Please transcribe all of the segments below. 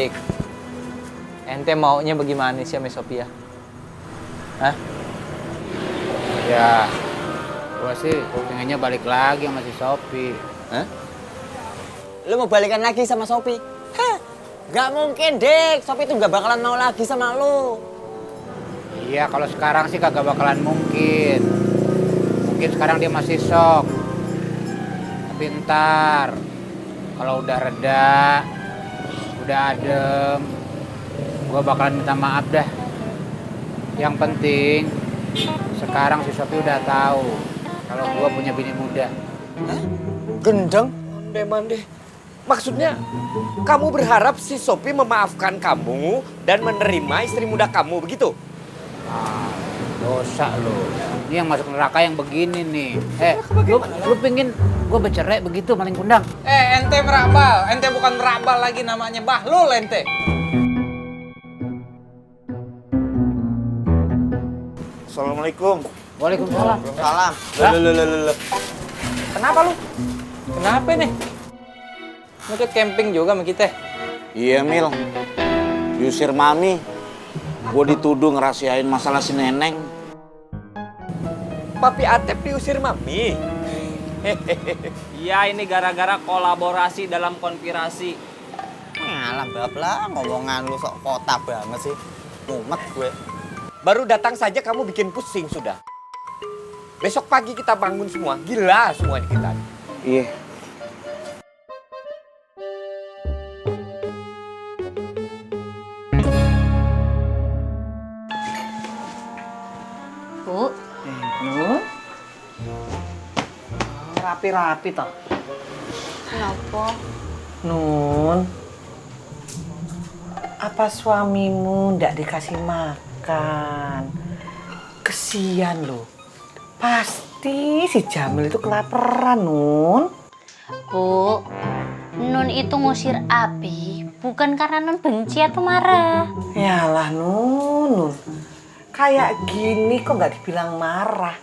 Dik, ente maunya bagaimana sih sama Sophia? Hah? Ya, gua sih pengennya balik lagi sama si Sophie. Hah? Lu mau balikan lagi sama Sophie? Hah, gak mungkin, Dik. Sophie tuh gak bakalan mau lagi sama lu. Iya, kalau sekarang sih kagak bakalan mungkin. Mungkin sekarang dia masih shock. Tapi ntar, kalau udah reda, udah adem, gua bakalan minta maaf dah. Yang penting, sekarang si Sophie udah tahu kalau gua punya bini muda. Hah? Gendeng? Mande. Maksudnya, kamu berharap si Sophie memaafkan kamu dan menerima istri muda kamu, begitu? Ah, dosa lu. Ini yang masuk neraka yang begini nih. Lu pingin gue bercerai begitu maling kundang? Ente merabal, ente bukan merabal lagi namanya bahlul ente. Assalamualaikum. Waalaikumsalam. Salam. Loh. Kenapa lu? Kenapa nih? Mau ikut camping juga sama kita? Iya, Mil. Diusir Mami. Gue dituduh ngerahasiain masalah si Neneng. Papi Atep diusir Mami. Iya, ini gara-gara kolaborasi dalam konspirasi. Ngalah, babla. Ngomongan lu sok kota banget sih. Mumet gue. Baru datang saja kamu bikin pusing sudah. Besok pagi kita bangun semua. Gila semuanya kita. Iya. Bu. Nun. Rapi-rapi toh. Kenapa? Nun. Apa suamimu ndak dikasih makan? Kesian loh. Pasti si Jamil itu kelaparan, Nun. Bu, Nun itu ngusir Abi bukan karena Nun benci atau marah. Yalah, Nun. Kayak gini kok nggak dibilang marah.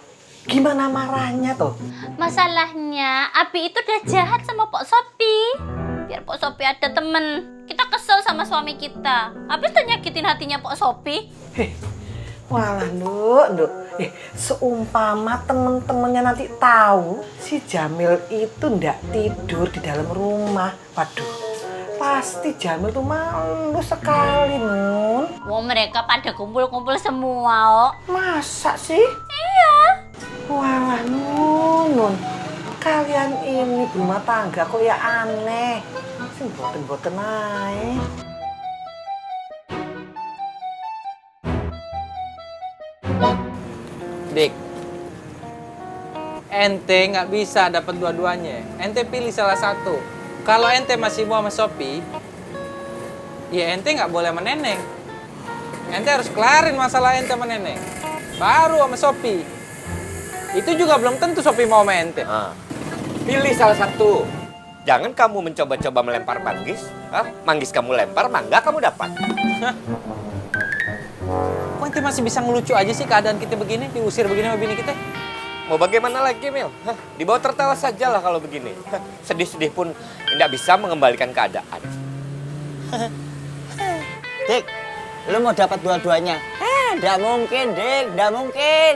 Gimana marahnya tuh? Masalahnya Abi itu udah jahat sama Pok Sopi. Biar Pok Sopi ada temen. Kita kesel sama suami kita. Habis tuh nyakitin hatinya Pok Sopi. Walah, Nduk. Seumpama temen-temennya nanti tahu si Jamil itu ndak tidur di dalam rumah. Waduh, pasti Jamil tuh malu sekali, Nun. Wah, mereka pada kumpul-kumpul semua, oh. Masa sih? Iya. Walah, Nun. Kalian ini berumah tangga kok ya aneh. Sing boten-boten ae. Dik, ente nggak bisa dapat dua-duanya. Ente pilih salah satu. Kalau ente masih mau sama Sophie, ya ente nggak boleh sama Neneng. Ente harus kelarin masalah ente sama Neneng. Baru sama Sophie. Itu juga belum tentu Sophie mau sama ente. Pilih salah satu. Jangan kamu mencoba-coba melempar manggis. Manggis kamu lempar, mangga kamu dapat. Kok ente masih bisa ngelucu aja sih keadaan kita begini, diusir begini sama bini kita? Mau bagaimana lagi, Mil? Dibawa tertawa saja lah kalau begini. Sedih-sedih pun tidak bisa mengembalikan keadaan. Dik, lu mau dapat dua-duanya? Nggak mungkin, Dik. Nggak mungkin.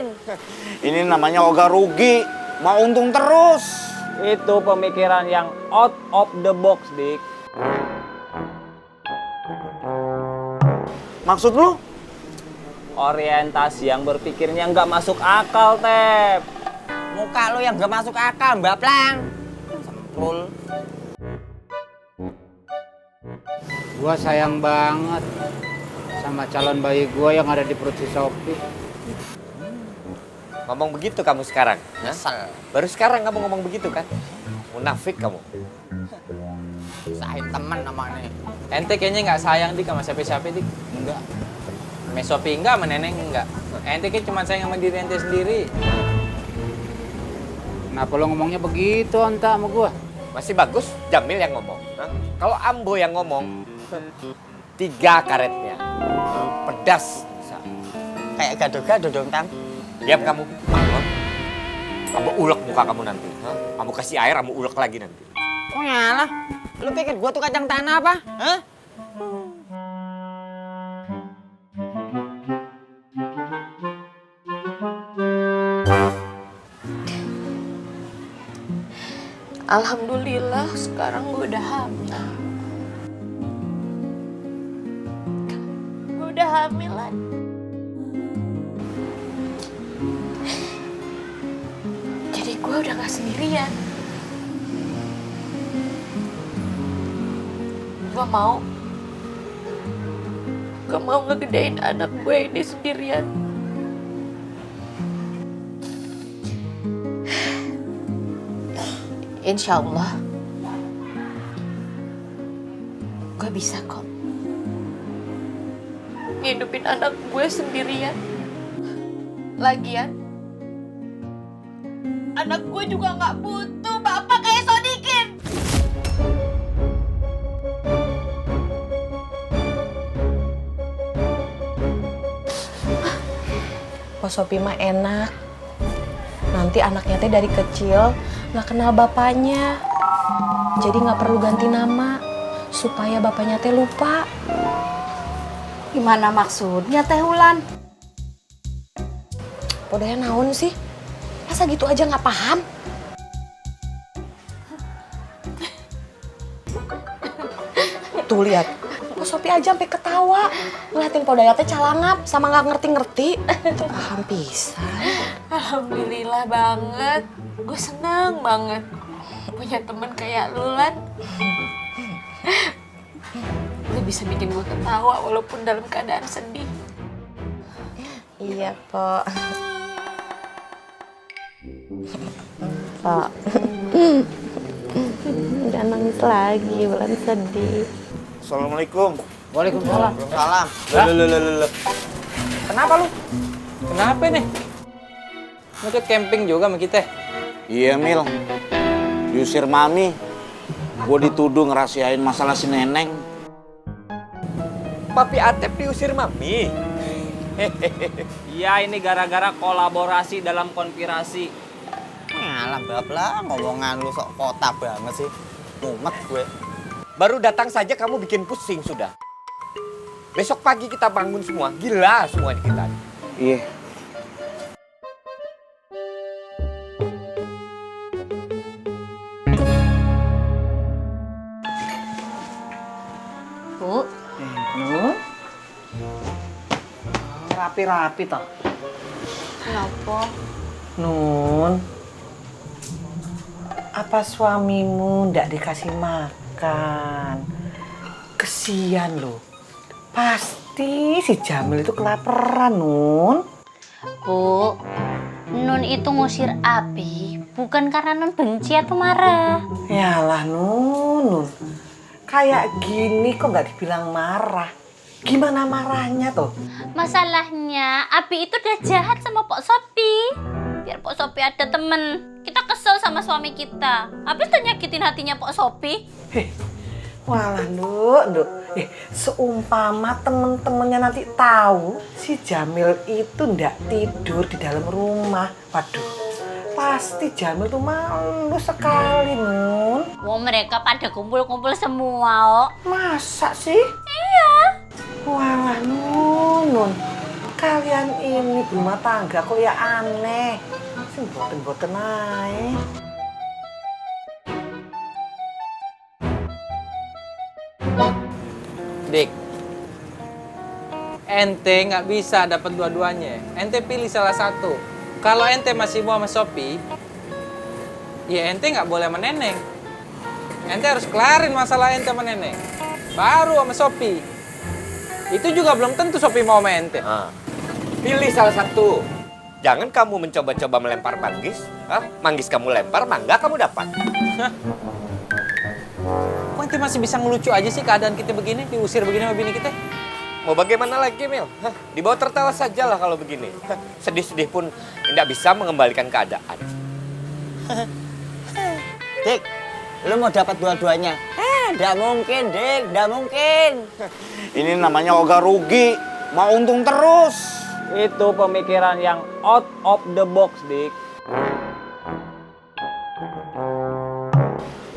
Ini namanya ogah rugi. Mau untung terus. Itu pemikiran yang out of the box, Dik. Maksud lu? Orientasi yang berpikirnya nggak masuk akal, Tep. Muka lu yang nggak masuk akal, Mbak Plang. Semprul. Gua sayang banget sama calon bayi gua yang ada di perut si Sophie. Ngomong begitu kamu sekarang? Nyesel. Baru sekarang kamu ngomong begitu kan? Munafik kamu. Sahin temen namanya. Ente kayaknya nggak sayang Dik sama siapa-siapa Dik. Enggak. Sama Sophie enggak, sama Neneng enggak. Ente kayak cuma sayang sama diri ente sendiri. Kenapa lo ngomongnya begitu, Anta, sama gua? Masih bagus Jamil yang ngomong. Kalau Ambo yang ngomong, 3 karetnya. Pedas. Kayak gado-gado dong, Tam. Diam kamu. Ambo ulek muka kamu nanti. Ambo kasih air, Ambo ulek lagi nanti. Oh ngalah. Lu pikir gua tuh kacang tanah apa? Hah? Alhamdulillah sekarang gue udah hamil. Gue udah hamilan. Jadi gue udah gak sendirian. Gue mau ngegedein anak gue ini sendirian. Insya Allah, gue bisa kok ngidupin anak gue sendirian. Lagian, anak gue juga nggak butuh bapak kayak Sodikin. Pak Sopi mah enak. Nanti anaknya teh dari kecil nggak kenal bapaknya. Jadi nggak perlu ganti nama supaya bapaknya teh lupa. Gimana maksudnya Teh Wulan? Podanya naon sih? Masa gitu aja nggak paham? Tuh lihat, Pak Sopi aja sampai ketawa ngeliatin Podaya teh calangap sama nggak ngerti-ngerti. Paham pisan. Alhamdulillah banget. Gue seneng banget punya temen kayak lu, Lan. Lu bisa bikin gue ketawa walaupun dalam keadaan sedih. Iya, Pak. Pak. Jangan nangis lagi, Bulan sedih. Assalamualaikum. Waalaikumsalam. Salam. Kenapa lu? Kenapa nih? Mau ikut camping juga sama kita? Iya, Mil. Diusir Mami. Gue dituduh ngerahasiain masalah si Neneng. Papi Atep diusir Mami. Iya, ini gara-gara kolaborasi dalam konspirasi. Ngalah bablah, ngomongan lu sok kota banget sih. Mumet gue. Baru datang saja kamu bikin pusing sudah. Besok pagi kita bangun semua. Gila semuanya kita. Iya. Bu, Rapi-rapi toh. Kenapa? Nun, apa suamimu ndak dikasih makan? Kesian loh. Pasti si Jamil itu kelaparan, Nun. Bu, Nun itu ngusir Abi bukan karena Nun benci atau marah. Yalah, Nun. Kayak gini kok nggak dibilang marah? Gimana marahnya tuh? Masalahnya Abi itu udah jahat sama Pok Sopi. Biar Pok Sopi ada temen. Kita kesel sama suami kita. Habis tuh nyakitin hatinya Pok Sopi. Walah, Nduk. Seumpama temen-temennya nanti tahu si Jamil itu ndak tidur di dalam rumah. Waduh, pasti Jamil tuh malu sekali, Nun. Wah, mereka pada kumpul-kumpul semua, oh. Masa sih? Iya. Walah, Nun. Kalian ini berumah tangga kok ya aneh. Sing boten-boten ae. Dik, ente nggak bisa dapat dua-duanya. Ente pilih salah satu. Kalau ente masih mau sama Sopi, ya ente nggak boleh sama Neneng. Ente harus kelarin masalah ente sama Neneng. Baru sama Sopi. Itu juga belum tentu Sopi mau sama ente. Pilih salah satu. Jangan kamu mencoba-coba melempar manggis. Manggis kamu lempar, mangga kamu dapat. Kok ente masih bisa ngelucu aja sih keadaan kita begini, diusir begini sama bini kita? Mau bagaimana lagi, Mil? Dibawa tertawa saja lah kalau begini. Sedih-sedih pun tidak bisa mengembalikan keadaan. Dik, lu mau dapat dua-duanya? Nggak mungkin, Dik, nggak mungkin. Ini namanya ogah rugi. Mau untung terus. Itu pemikiran yang out of the box, Dik.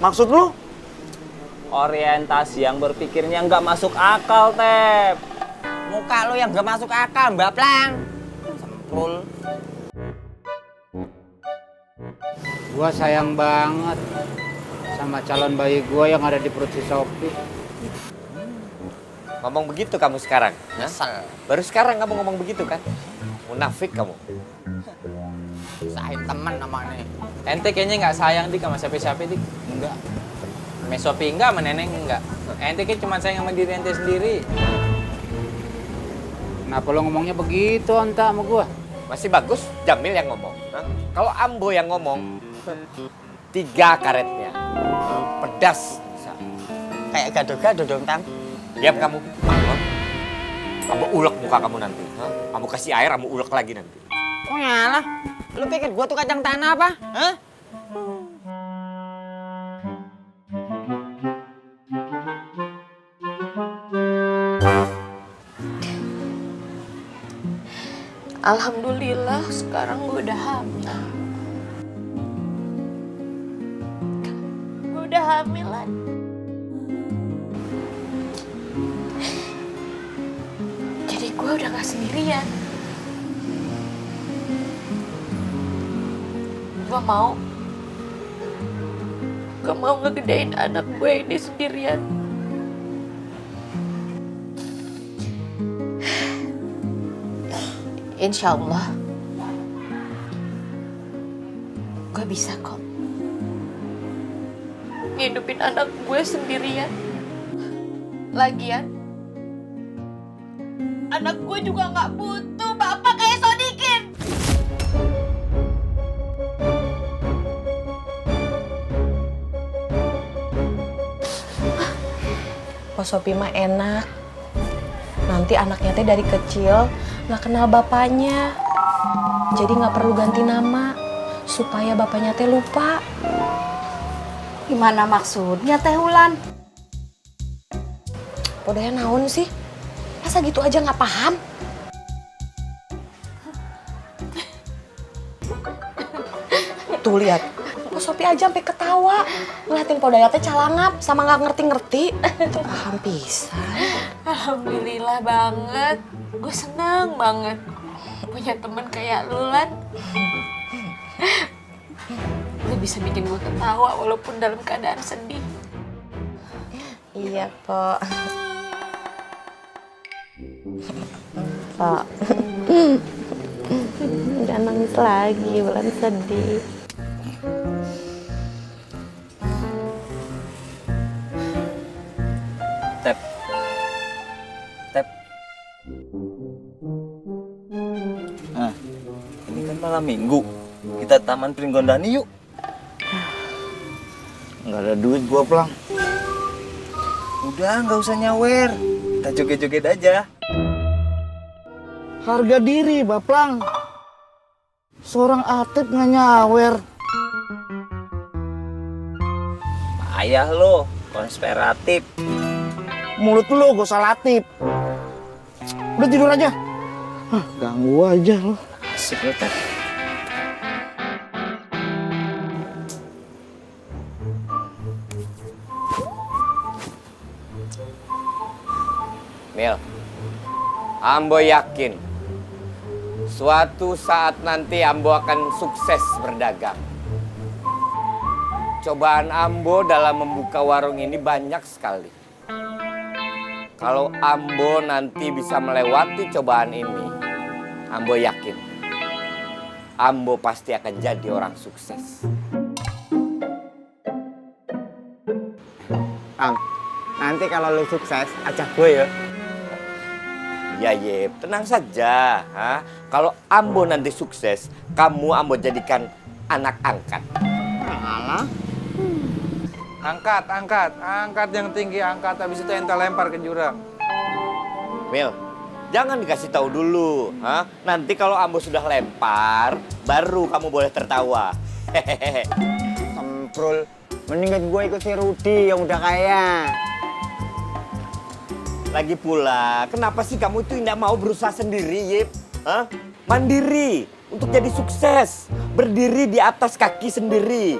Maksud lu? Orientasi yang berpikirnya nggak masuk akal, Tep. Muka lu yang nggak masuk akal, Mbak Plang. Semprul. Gua sayang banget sama calon bayi gua yang ada di perut si Sopi. Ngomong begitu kamu sekarang? Nyesel. Baru sekarang kamu ngomong begitu kan? Munafik kamu. Sahin teman namanya. Ente kayaknya nggak sayang dik sama siapa-siapa dik. Enggak. Sama Sopi enggak, sama Neneng enggak. Ente kayak cuma sayang sama diri ente sendiri. Kenapa lo ngomongnya begitu Anta sama gua? Masih bagus Jamil yang ngomong. Hah? Kalau Ambo yang ngomong, 3 karetnya. Pedas. Kayak gado-gado dong, Tam. Diam kamu. Hah? Ambo ulek muka kamu nanti. Hah? Ambo kasih air, Ambo ulek lagi nanti. Oh ngalah. Lu pikir gua tuh kacang tanah apa? Hah? Alhamdulillah sekarang gue udah hamil. Gue udah hamilan. Jadi gue udah gak sendirian. Gue mau ngegedein anak gue ini sendirian. Insya Allah, gue bisa kok ngidupin anak gue sendirian. Lagian, anak gue juga nggak butuh bapak kayak Sodikin. Pak Sopi mah enak. Nanti anaknya teh dari kecil nggak kenal bapaknya. Jadi nggak perlu ganti nama supaya bapaknya teh lupa. Gimana maksudnya Teh Wulan? Podaya naon sih? Masa gitu aja nggak paham? Tuh lihat, Pak Sopi aja sampai ketawa ngeliatin Podaya teh calangap sama nggak ngerti-ngerti. Paham pisan. Alhamdulillah banget. Gue seneng banget punya temen kayak lu, Lan. Lu bisa bikin gue ketawa walaupun dalam keadaan sedih. Iya, Pak. Pak. Jangan nangis lagi, Bulan sedih. Tep. Nah, ini kan malam minggu. Kita Taman Pringgondani yuk. Nggak ada duit gua, Plang. Udah, nggak usah nyawer. Kita joget-joget aja. Harga diri, Baplang. Seorang atlet nggak nyawer. Ayah lo, konspiratif. Mulut lu gak usah latip. Udah tidur aja. Hah, ganggu aja lo. Asik lo, Tep. Mil, Ambo yakin suatu saat nanti Ambo akan sukses berdagang. Cobaan Ambo dalam membuka warung ini banyak sekali. Kalau Ambo nanti bisa melewati cobaan ini, Ambo yakin Ambo pasti akan jadi orang sukses. Bang, nanti kalau lu sukses, ajak gue ya. Ya Yep, tenang saja. Ha? Kalau Ambo nanti sukses, kamu Ambo jadikan anak angkat. Alah. Angkat yang tinggi, angkat habis itu ente lempar ke jurang. Mil, jangan dikasih tahu dulu. Ha? Nanti kalau Ambo sudah lempar, baru kamu boleh tertawa. Hehehe. Semprul. Mendingan gue ikut si Rudi yang udah kaya. Lagi pula, kenapa sih kamu itu tidak mau berusaha sendiri, Yip? Hah? Mandiri, untuk jadi sukses. Berdiri di atas kaki sendiri.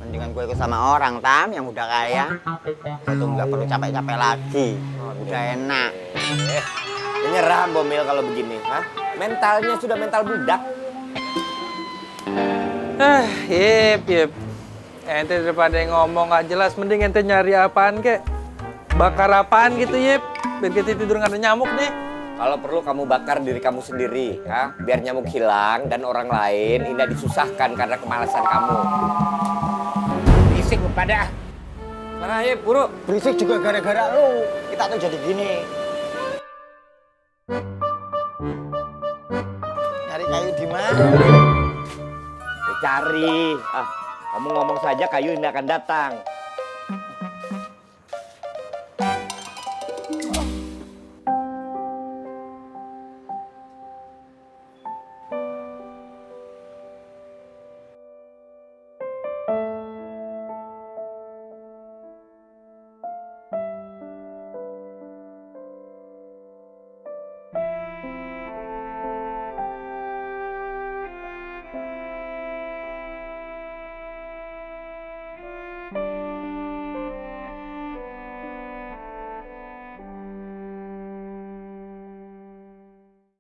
Mendingan gue ikut sama orang, Tam, yang udah kaya. Itu nggak perlu capek-capek lagi. Udah enak. Menyerah, Bomil, kalau begini. Hah? Mentalnya sudah mental budak. Yip. Ente daripada ngomong nggak jelas, mending ente nyari apaan kek? Bakar apaan gitu, Yip? Biar kita tidur nggak ada nyamuk nih. Kalau perlu kamu bakar diri kamu sendiri, ya? Biar nyamuk hilang dan orang lain tidak disusahkan karena kemalasan kamu. Berisik lu pada. Mana Yip, buru? Berisik juga gara-gara lu. Kita tuh jadi gini. Nyari kayu di mana? Cari. Kamu ngomong saja kayu ini akan datang.